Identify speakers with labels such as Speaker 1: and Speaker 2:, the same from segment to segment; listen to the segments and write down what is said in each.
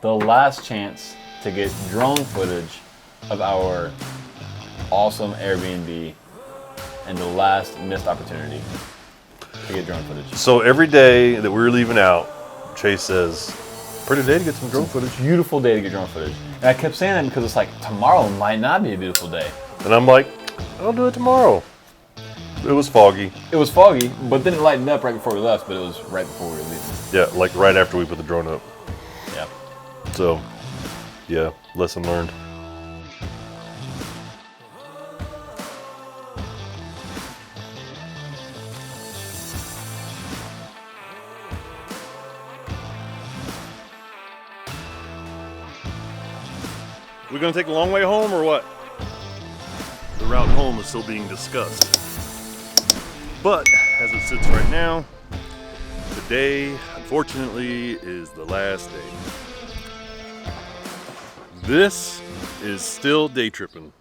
Speaker 1: the last chance to get drone footage of our awesome Airbnb and the last missed opportunity to get drone footage.
Speaker 2: So every day that we're leaving out, Chase says, pretty day to get some drone footage.
Speaker 1: Beautiful day to get drone footage. And I kept saying that because it's like, tomorrow might not be a beautiful day.
Speaker 2: And I'm like, I'll do it tomorrow. It was foggy.
Speaker 1: It was foggy, but then it lightened up right before we left, but it was right before we were leaving.
Speaker 2: Yeah, like right after we put the drone up.
Speaker 1: Yeah.
Speaker 2: So, yeah, lesson learned. We gonna take a long way home or what? The route home is still being discussed. But as it sits right now, today, unfortunately, is the last day. This is still day tripping.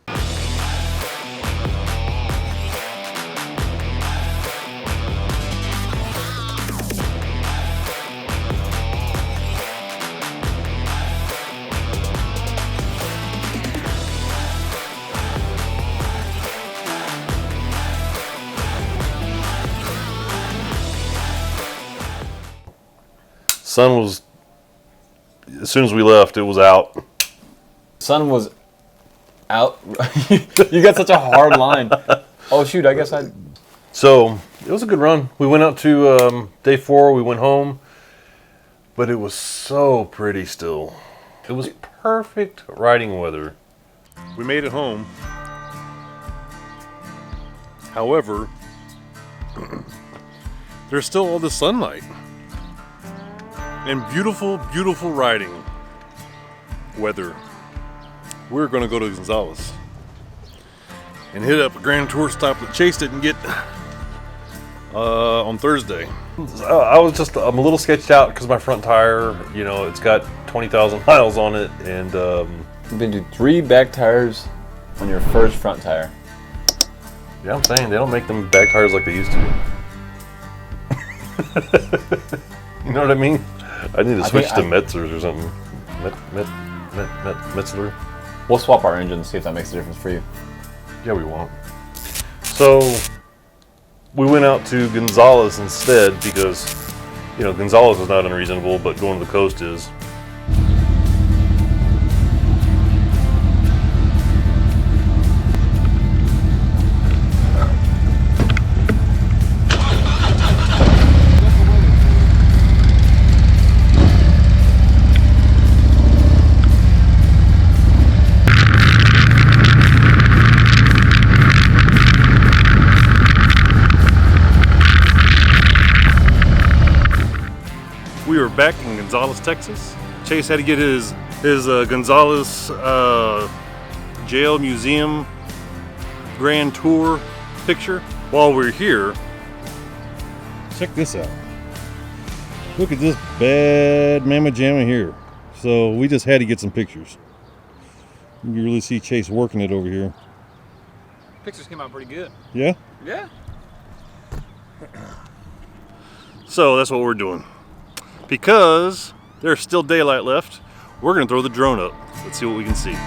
Speaker 2: Sun was, as soon as we left, it was out.
Speaker 1: Sun was out. You got such a hard line. Oh shoot, I guess I...
Speaker 2: So, it was a good run. We went out to day 4, we went home, but it was so pretty still. It was perfect riding weather. We made it home. However, there's still all the sunlight. And beautiful, beautiful riding weather. We're gonna go to Gonzales and hit up a Grand Tour stop that Chase didn't get on Thursday. I'm a little sketched out because my front tire, you know, it's got 20,000 miles on it, and
Speaker 1: You've been to 3 back tires on your first front tire.
Speaker 2: yeah, I'm saying they don't make them back tires like they used to. You know what I mean? I need to switch to Metzler's or something. Metzler.
Speaker 1: We'll swap our engines, see if that makes a difference for you.
Speaker 2: Yeah, we won't. So we went out to Gonzales instead because, you know, Gonzales is not unreasonable, but going to the coast is. We were back in Gonzales, Texas. Chase had to get his Gonzales jail museum grand tour picture. While we're here, check this out. Look at this bad mamma jamma here. So we just had to get some pictures. You can really see Chase working it over here.
Speaker 1: Pictures came out pretty good.
Speaker 2: Yeah?
Speaker 1: Yeah.
Speaker 2: So that's what we're doing. Because there's still daylight left, we're gonna throw the drone up. Let's see what we can see.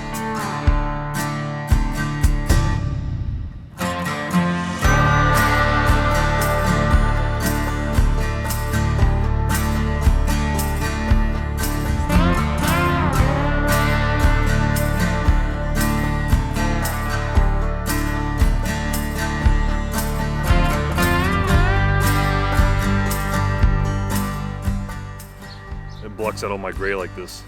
Speaker 2: Blocks out all my gray like this.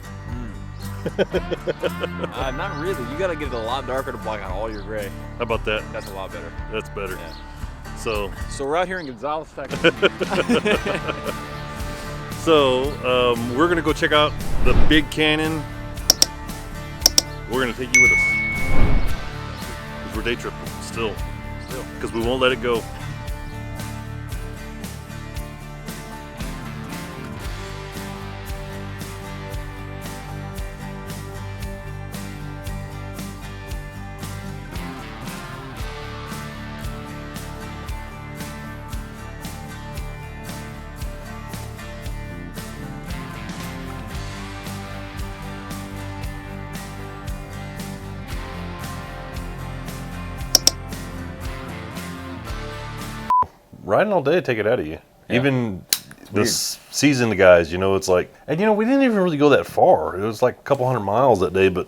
Speaker 1: Not really. You gotta get it a lot darker to block out all your gray.
Speaker 2: How about that?
Speaker 1: That's a lot better.
Speaker 2: That's better.
Speaker 1: Yeah.
Speaker 2: So
Speaker 1: we're out here in Gonzales, Texas.
Speaker 2: We're gonna go check out the big canyon. We're gonna take you with us. 'Cause we're day tripping still. Because we won't let it go. riding all day take it out of you.
Speaker 1: Yeah.
Speaker 2: Even the seasoned guys, you know, it's like, and you know, we didn't even really go that far. It was like a couple 100 miles that day, but